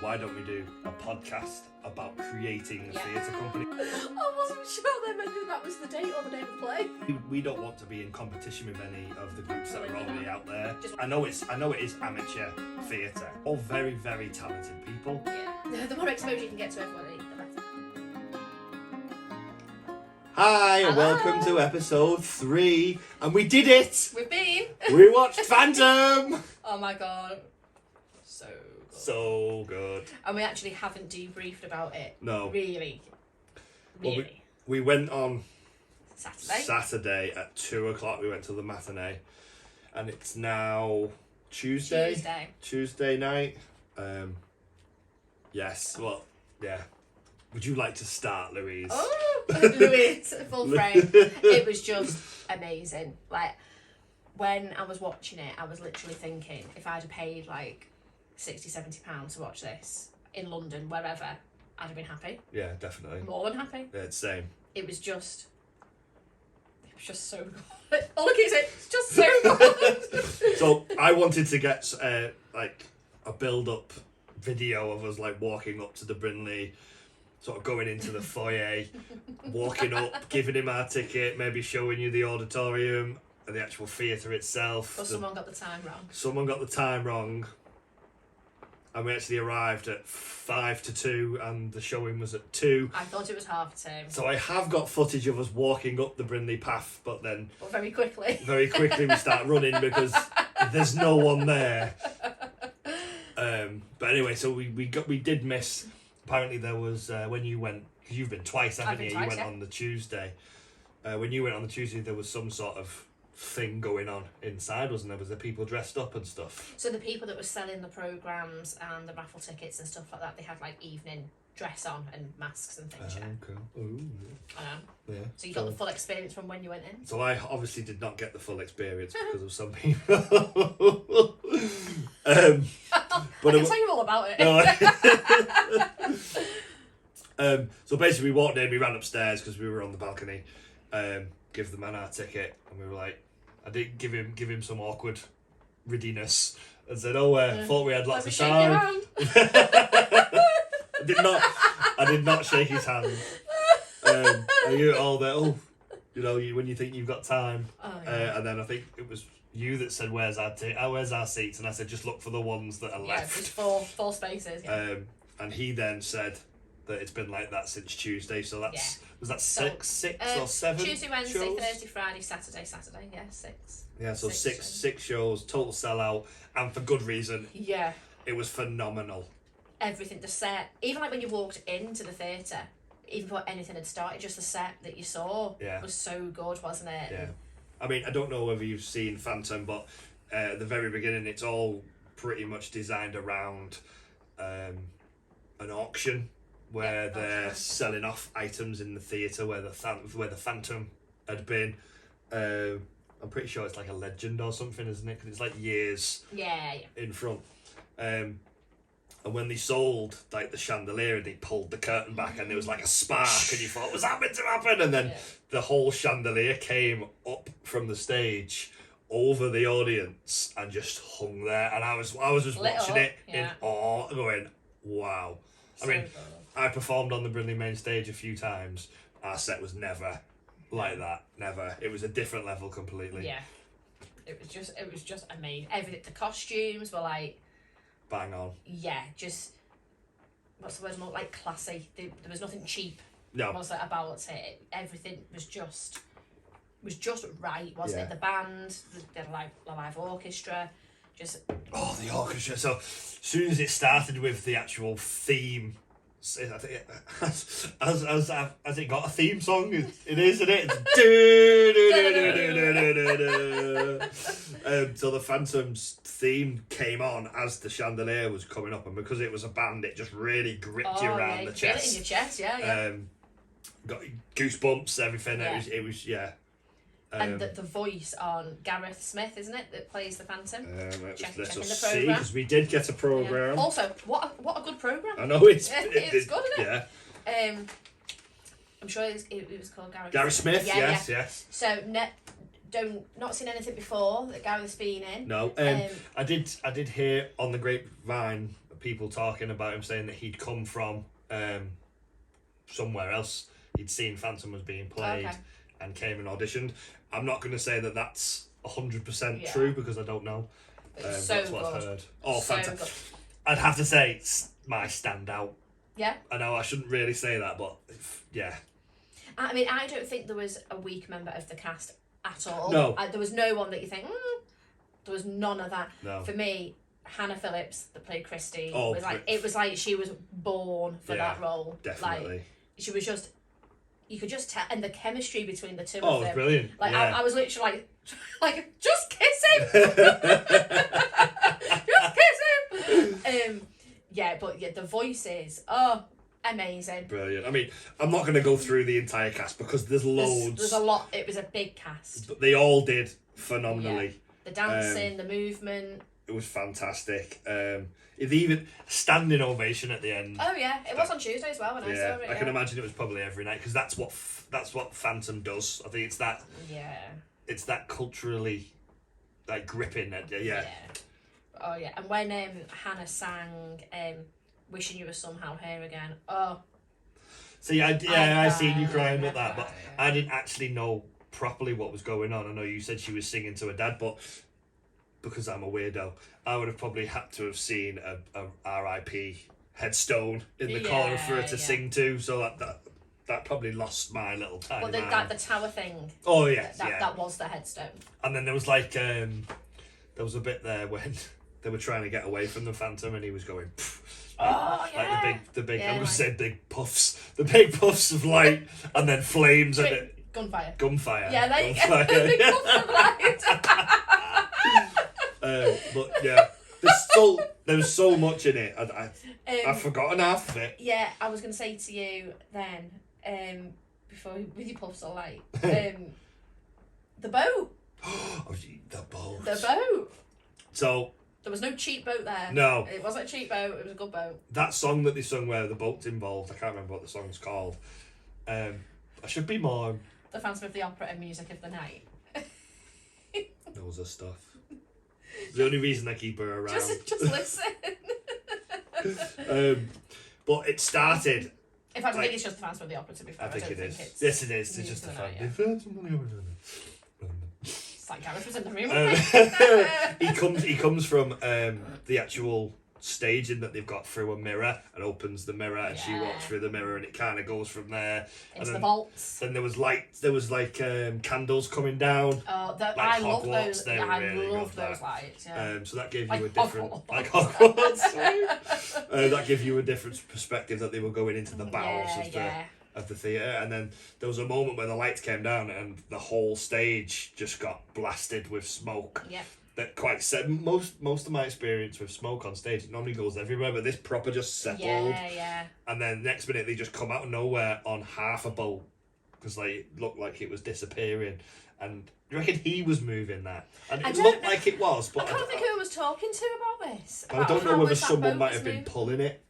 why don't we do a podcast about creating a theatre company? I wasn't sure then whether that was the date or the name of the play. We don't want to be in competition with any of the groups that are already out there. I know it is amateur theatre. All very, very talented people. Yeah. The more exposure you can get to everybody, the better. Hi, and Hello. welcome to episode 3. And we did it! We've been. We watched Phantom! Oh my god. So good. So good. And we actually haven't debriefed about it. No. Really. Well, we went on Saturday at 2 o'clock. We went to the matinee. And it's now Tuesday night. Yes, well, yeah. Would you like to start, Louise? Oh, Louise, full frame. It was just amazing. Like, when I was watching it, I was literally thinking, if I'd have paid like £60-70 to watch this in London, wherever, I'd have been happy. Yeah, definitely. More than happy. Yeah, it's same. It was just so good. All I can say, it's just so good. So I wanted to get like a build-up video of us like walking up to the Brindley, sort of going into the foyer, walking up, giving him our ticket, maybe showing you the auditorium and the actual theatre itself. But someone got the time wrong. Someone got the time wrong. And we actually arrived at 5 to 2 and the showing was at 2. I thought it was 2:30. So I have got footage of us walking up the Brindley path, but then But very quickly we start running because there's no one there. But anyway, so we did miss. Apparently there was when you went, because you've been twice, haven't you? You went on the Tuesday. When you went on the Tuesday, there was some sort of thing going on inside, wasn't there? Was there people dressed up and stuff? So the people that were selling the programmes and the raffle tickets and stuff like that, they had like evening dress on and masks and things. Cool. Ooh. I know. Yeah. So you got the full experience from when you went in? So I obviously did not get the full experience because of some people. But I can tell you all about it. No, so basically we walked in, we ran upstairs because we were on the balcony, give the man our ticket, and we were like, I did give him some awkward riddiness and said, thought we had lots of time. I did not shake his hand. And you all there, when you think you've got time. Oh, yeah. And then I think it was you that said, where's our seats? And I said, just look for the ones that are left. Yeah, just four spaces. Yeah. And he then said that it's been like that since Tuesday, so that's was that six or 7 Tuesday, Wednesday, shows? Thursday, Friday, Saturday, yeah, 6. Yeah, so six shows, total sellout, and for good reason. Yeah. It was phenomenal. Everything, the set, even like when you walked into the theatre, even before anything had started, just the set that you saw was so good, wasn't it? Yeah. I mean, I don't know whether you've seen Phantom, but at the very beginning, it's all pretty much designed around an auction where they're selling off items in the theatre where the Phantom had been. I'm pretty sure it's like a legend or something, isn't it? Because it's like years in front. And when they sold like the chandelier, they pulled the curtain back and there was like a spark and you thought, was that meant to happen? And then the whole chandelier came up from the stage over the audience and just hung there. And I was just watching it in awe, going, wow. I mean, I performed on the Brindley main stage a few times. Our set was never like that. Never. It was a different level completely. Yeah. It was just amazing. Everything, the costumes were like bang on. Yeah, just what's the word? More like classy. There was nothing cheap. No. Was it about it? Everything was just right, wasn't it? The band, the live orchestra, just. Oh, the orchestra! So, as soon as it started with the actual theme, I think has it got a theme song? It is, isn't it? So the Phantom's theme came on as the chandelier was coming up, and because it was a band, it just really gripped you around the chest. Feel it in your chest, yeah. Got goosebumps, everything. Yeah. It was. And the voice on Gareth Smith, isn't it, that plays the Phantom? Let's the see, because we did get a programme. Yeah. Also, what a good programme. I know it's good, isn't it? Yeah. I'm sure it was called Gareth. Gareth Smith, yes. So not seen anything before that Gareth's been in. No. I did hear on the grapevine people talking about him saying that he'd come from somewhere else. He'd seen Phantom was being played and came and auditioned. I'm not going to say that that's 100% true because I don't know. So that's what good. I've heard. Oh, So fantastic. good. I'd have to say it's my standout. Yeah. I know I shouldn't really say that, but yeah. I mean, I don't think there was a weak member of the cast at all. No. There was no one that you think, there was none of that. No. For me, Hannah Phillips, that played Christy, Oh, was like, it was like she was born for that role. Definitely. Like, she was just, you could just tell, and the chemistry between the two Oh, of them. brilliant. Like, yeah. I was literally like, just kiss him! Just kiss him! But the voices, amazing. Brilliant. I mean, I'm not going to go through the entire cast because there's loads. There's a lot. It was a big cast. But they all did phenomenally. The dancing, the movement. It was fantastic. It even standing ovation at the end. Oh yeah, it was on Tuesday as well when I saw it. I can imagine it was probably every night because that's what Phantom does. I think it's that. Yeah. It's that culturally, like gripping. Yeah. Oh yeah, and when Hannah sang "Wishing You Were Somehow Here Again," oh. See, I seen you crying I at that, cried, but I didn't actually know properly what was going on. I know you said she was singing to her dad, but because I'm a weirdo, I would have probably had to have seen a R.I.P. headstone in the corner for her to sing to, so that probably lost my little tiny Well, mind. the tower thing. Oh yes, that was the headstone. And then there was like there was a bit there when they were trying to get away from the Phantom, and he was going. Like the big. I'm gonna say big puffs. The big puffs of light, and then flames and it. Gunfire. Yeah, there you go. Big puffs of light. But yeah, there's so much in it. I've forgotten half of it. Yeah, I was gonna say to you then, before with your puffs of light, the boat. The boat. The boat. So. There was no cheap boat there. No. It wasn't a cheap boat, it was a good boat. That song that they sung where the boat's involved, I can't remember what the song's called. I should be more... The Phantom of the Opera and Music of the Night. Knows her stuff. It's the only reason I keep her around. Just listen. But it started... In fact, I think it's just the Phantom of the Opera, to be fair. I think it is. It's Yes, it is. It's just the Phantom. It's like Gareth was in the room. He comes from the actual staging that they've got through a mirror and opens the mirror and she walks through the mirror and it kind of goes from there into the vaults. Then there was candles coming down. Oh, I love those. They I really love that. those lights. Yeah. So that gave you like a different Hogwarts. that gave you a different perspective that they were going into the bowels of the theatre, and then there was a moment where the lights came down and the whole stage just got blasted with smoke. Yeah. That quite said most of my experience with smoke on stage, it normally goes everywhere, but this proper just settled. Yeah. And then next minute they just come out of nowhere on half a boat because it looked like it was disappearing. And you reckon he was moving that? And it looked like it was, but I can't think who I was talking to about this. I don't know whether someone might have been pulling it.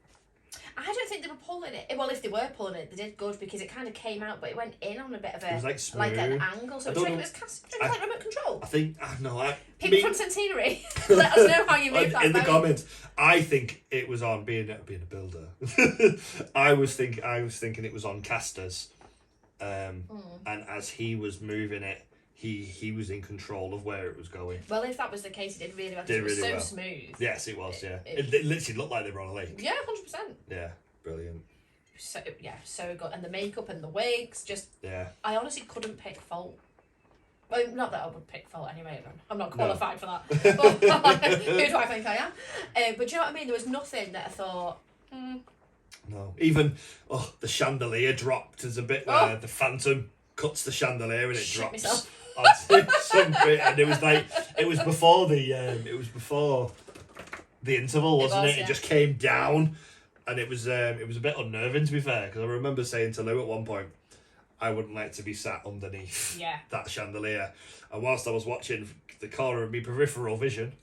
I don't think they were pulling it. Well, if they were pulling it, they did good because it kind of came out, but it went in on a bit of a... It was like smooth. Like an angle. So it was like remote control. I think... People from Centenary, let us know how you moved that in the boat. comments. I think it was on being a builder. I was thinking it was on casters. And as he was moving it, he was in control of where it was going. Well, if that was the case, it did really well. It was so smooth. Yes, it was. It literally looked like they were on a lake. Yeah, 100%. Yeah, brilliant. So good, and the makeup and the wigs, just I honestly couldn't pick fault. Well, not that I would pick fault anyway. I'm not qualified for that. But who do I think I am? But do you know what I mean? There was nothing that I thought. No, even the chandelier dropped as a bit where the Phantom cuts the chandelier and it drops. Some bit, and it was before the interval, wasn't it? It just came down, and it was a bit unnerving, to be fair, because I remember saying to Lou at one point, I wouldn't like to be sat underneath that chandelier. And whilst I was watching the corner of my peripheral vision,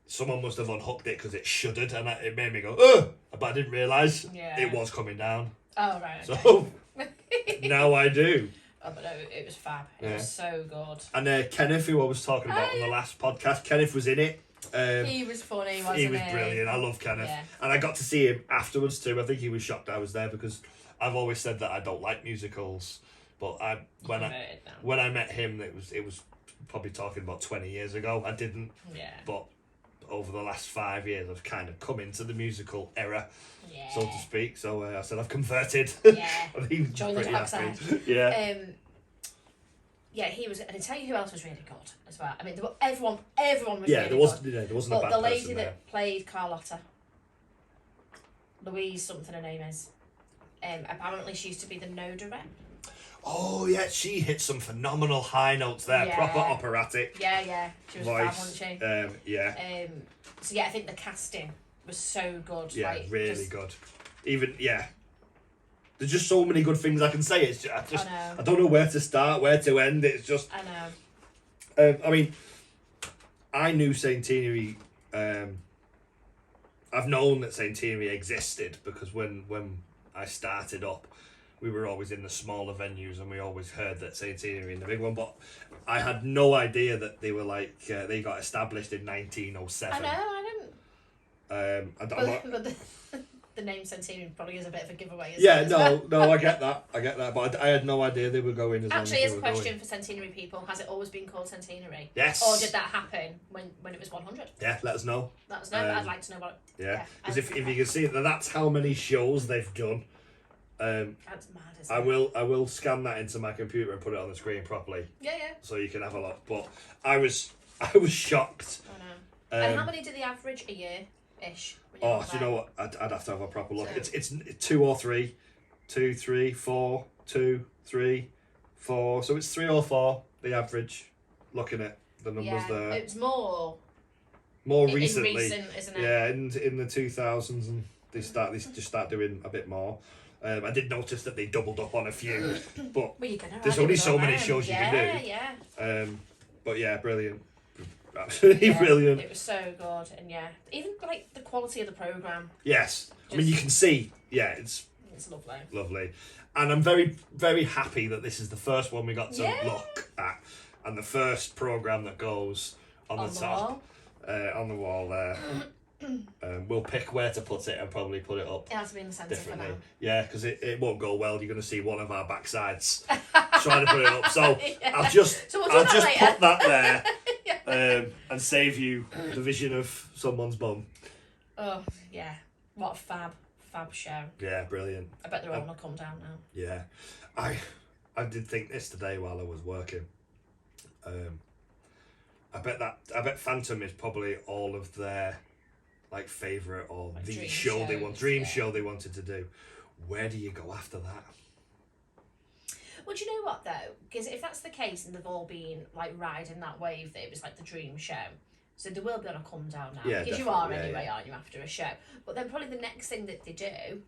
someone must have unhooked it because it shuddered, and it made me go, ugh! But I didn't realise it was coming down. Oh, right. Okay. So now I do. Oh, but no, it was fab. It was so good. And Kenneth, who I was talking about on the last podcast, Kenneth was in it. He was funny, wasn't he? He was brilliant. I love Kenneth. Yeah. And I got to see him afterwards too. I think he was shocked I was there because I've always said that I don't like musicals. But when I met him, it was probably talking about 20 years ago. I didn't. Yeah. But over the last 5 years, I've kind of come into the musical era, yeah. so to speak. So I said I've converted. Yeah. And he was Join the pretty dark happy. side. Yeah. Yeah, he was, and I tell you who else was really good as well. I mean, everyone was Yeah, really there wasn't. good. Yeah, there wasn't a But bad the lady person that played Carlotta, Louise something her name is, apparently she used to be the Noda rep. Oh yeah, she hit some phenomenal high notes there. Yeah. Proper operatic. Yeah, she was voice. fab, wasn't she? Yeah. So yeah, I think the casting was so good. Yeah, like, really just, good. Even there's just so many good things I can say. It's just, I know. I don't know where to start, where to end. It's just. I know. I mean, I knew Saint-Thierry. I've known that Saint-Thierry existed because when I started up, we were always in the smaller venues and we always heard that Saint-Thierry in the big one. But I had no idea that they were like they got established in 1907. I know, I didn't. But The name Centurion probably is a bit of a giveaway. Yeah, Isn't it? no, I get that. But I had no idea they were going as Actually, long here's as a they were question going. for centenary people: has it always been called centenary? Yes. Or did that happen when it was 100? Yeah, let us know. Let us know. I'd like to know what. Yeah, because if you can see that's how many shows they've done. That's mad, isn't I it? will scan that into my computer and put it on the screen properly. Yeah. So you can have a look. But I was shocked. I know. And how many do they average a year ish? Oh, do you know what? I'd have to have a proper look. So- It's 2 or 3, 2, 3, 4, 2, 3, 4. So it's 3 or 4. The average. Looking at the numbers there. It's more Recently. in recent, isn't it? Yeah, in the 2000s, and they just start doing a bit more. I did notice that they doubled up on a few, but Well, you can there's only so many shows you can do. Yeah. But yeah, brilliant, absolutely brilliant. It was so good, and even like the quality of the program. Yes, I mean you can see. Yeah, it's lovely. Lovely, and I'm very very happy that this is the first one we got to Yeah. look at, and the first program that goes on the top. Wall. On the wall there. We'll pick where to put it and probably put it up It has to be in the centre for differently. now. Yeah, because it won't go well. You're going to see one of our backsides trying to put it up. So Yeah. I'll just So we'll do that later. put that there and save you the vision of someone's bum. Oh yeah, what a fab show. Yeah, brilliant. I bet they're all gonna come down now. Yeah, I did think this today while I was working. I bet Phantom is probably all of their like favourite or Like the dream show they want, shows, dream yeah. show they wanted to do. Where do you go after that? Well, do you know what though? Because if that's the case and they've all been like riding that wave that it was like the dream show, so they will be on a come down now. Yeah, because you definitely, are anyway, yeah. aren't you, after a show? But then probably the next thing that they do,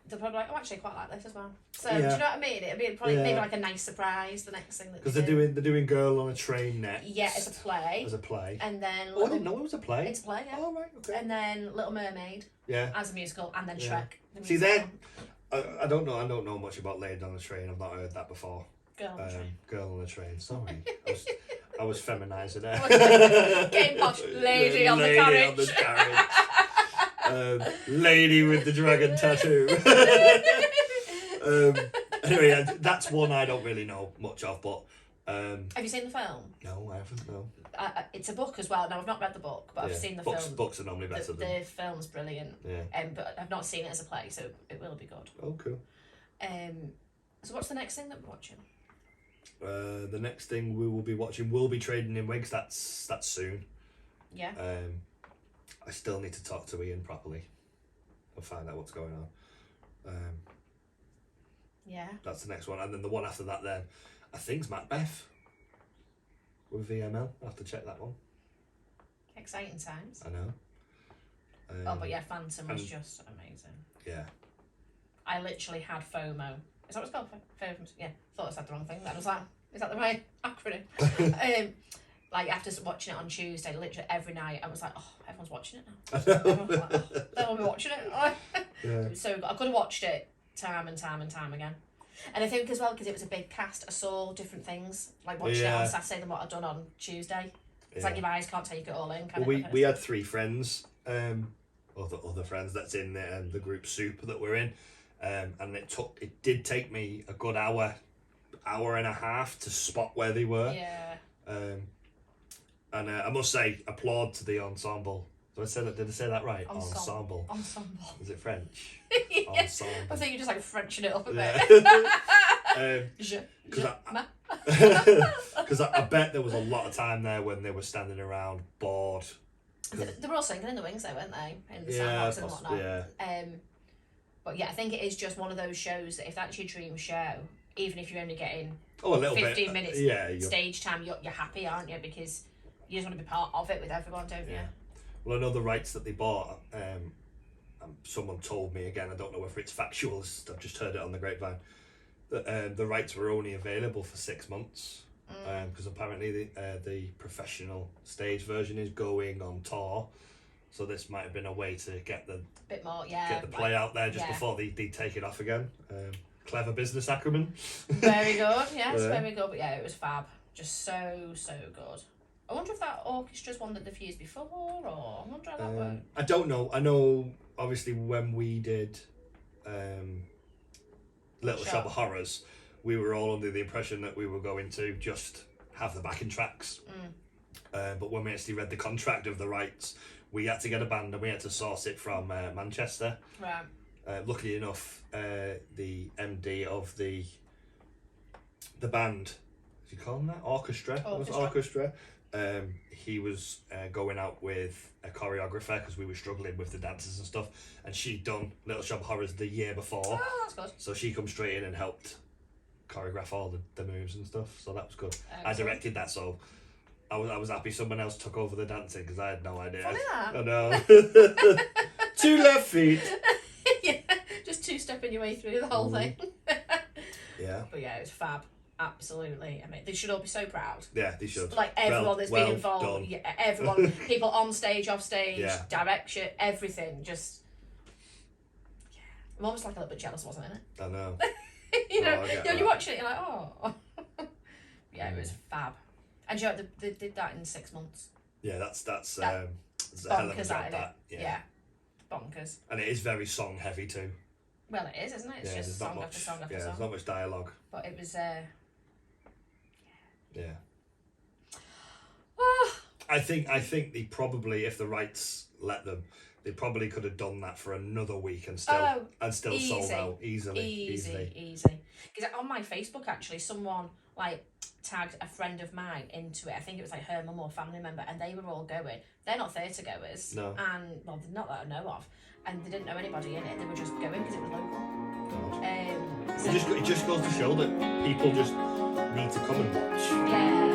they'll probably like, oh, actually, I quite like this as well. So do you know what I mean? It'll be probably maybe like a nice surprise. The next thing that Because they they're doing Girl on a Train next. Yeah, as a play. As a play. And then Oh, I didn't know it was a play. It's a play, yeah. Oh, right, okay. And then Little Mermaid Yeah. as a musical, and then Yeah. Shrek. The See, musical. I don't know much about Lady on a Train. I've not heard that before. Girl on the Train. Girl on a Train. Sorry, I was feminising it. Getting posh. Lady on the carriage. On the carriage. Lady with the dragon tattoo. Anyway, that's one I don't really know much of, but. Have you seen the film? No, I haven't. No. It's a book as well. Now I've not read the book, but I've seen the film. Books are normally better than. The film's brilliant. Yeah. But I've not seen it as a play, so it will be good. Oh, cool. So what's the next thing that we're watching? The next thing we will be watching will be Trading in Wigs. That's soon. Yeah. I still need to talk to Ian properly and find out what's going on. Yeah. That's the next one, and then the one after that, then I think's Macbeth with VML. I have to check that one. Exciting times. I know. But yeah, Phantom was just amazing. Yeah. I literally had FOMO. Is that what it's called? FOMO? Yeah. Thought I said the wrong thing. Then I was like, is that the right acronym? Like after watching it on Tuesday, literally every night, I was like, oh, everyone's watching it now. Everyone's like, oh, they'll be watching it. Yeah. It was so good. I could have watched it time and time and time again. And I think as well, because it was a big cast, I saw different things. Like watching it on Saturday than what I'd done on Tuesday. It's like your eyes can't take it all in. We had 3 friends, other friends that's in the group Soup that we're in, and it did take me a good hour and a half to spot where they were. Yeah. And I must say, applaud to the ensemble. Did I say that right? Ensemble. Is it French? Yeah. Ensemble. I think you're just like Frenching it up a bit. Because I bet there was a lot of time there when they were standing around bored. They were all singing in the wings though, weren't they? In the sandbox and whatnot. Yeah. But yeah, I think it is just one of those shows that if that's your dream show, even if you're only getting a little 15 bit, minutes stage time, you're happy, aren't you? Because you just want to be part of it with everyone, don't you? Well, I know the rights that they bought, someone told me, again, I don't know whether it's factual, I've just heard it on the grapevine, that the rights were only available for 6 months. Because apparently the professional stage version is going on tour, so this might have been a way to get the bit more, get the play out there just before they take it off again. Clever business acumen. Very good, yes, very good. But yeah, it was fab, just so good. I wonder if that orchestra's one that they've used before, or I wonder how that worked. I don't know. I know obviously when we did Little Shop of Horrors, we were all under the impression that we were going to just have the backing tracks. But when we actually read the contract of the rights, we had to get a band and we had to source it from Manchester. Right. Luckily enough, the MD of the band, do you call them that? Orchestra. He was going out with a choreographer because we were struggling with the dances and stuff, and she'd done Little Shop of Horrors the year before. Oh, that's good. So she come straight in and helped choreograph all the moves and stuff, so that was good. Excellent. I directed that, so I was happy someone else took over the dancing because I had no idea. Funny that. I know. 2 left feet. Yeah, just 2-stepping your way through the whole thing. Yeah. But yeah, it was fab. Absolutely. I mean, they should all be so proud. Yeah, they should. Like everyone that's been involved. Done. Yeah, everyone, people on stage, off stage, Yeah. direction, everything. Just, yeah. I'm almost like a little bit jealous, wasn't it? I know. You know, I get you're that. watching it, you're like, oh. Yeah, it was fab. And you know, they did that in 6 months. Yeah, that's That- a hell of a Bonkers job, out of that. it. Yeah. Bonkers. And it is very song heavy too. Well, it is, isn't it? It's just song after song after song. There's not much dialogue. But it was, Yeah. oh, I think they probably, if the rights let them, they probably could have done that for another week and still sold out easily. Because on my Facebook, actually, someone like tagged a friend of mine into it. I think it was like her mum or family member, and they were all going. They're not theatre goers, No. and well, not that I know of, and they didn't know anybody in it. They were just going because it was local. God. It just goes to show that people just need to come and watch. Yeah.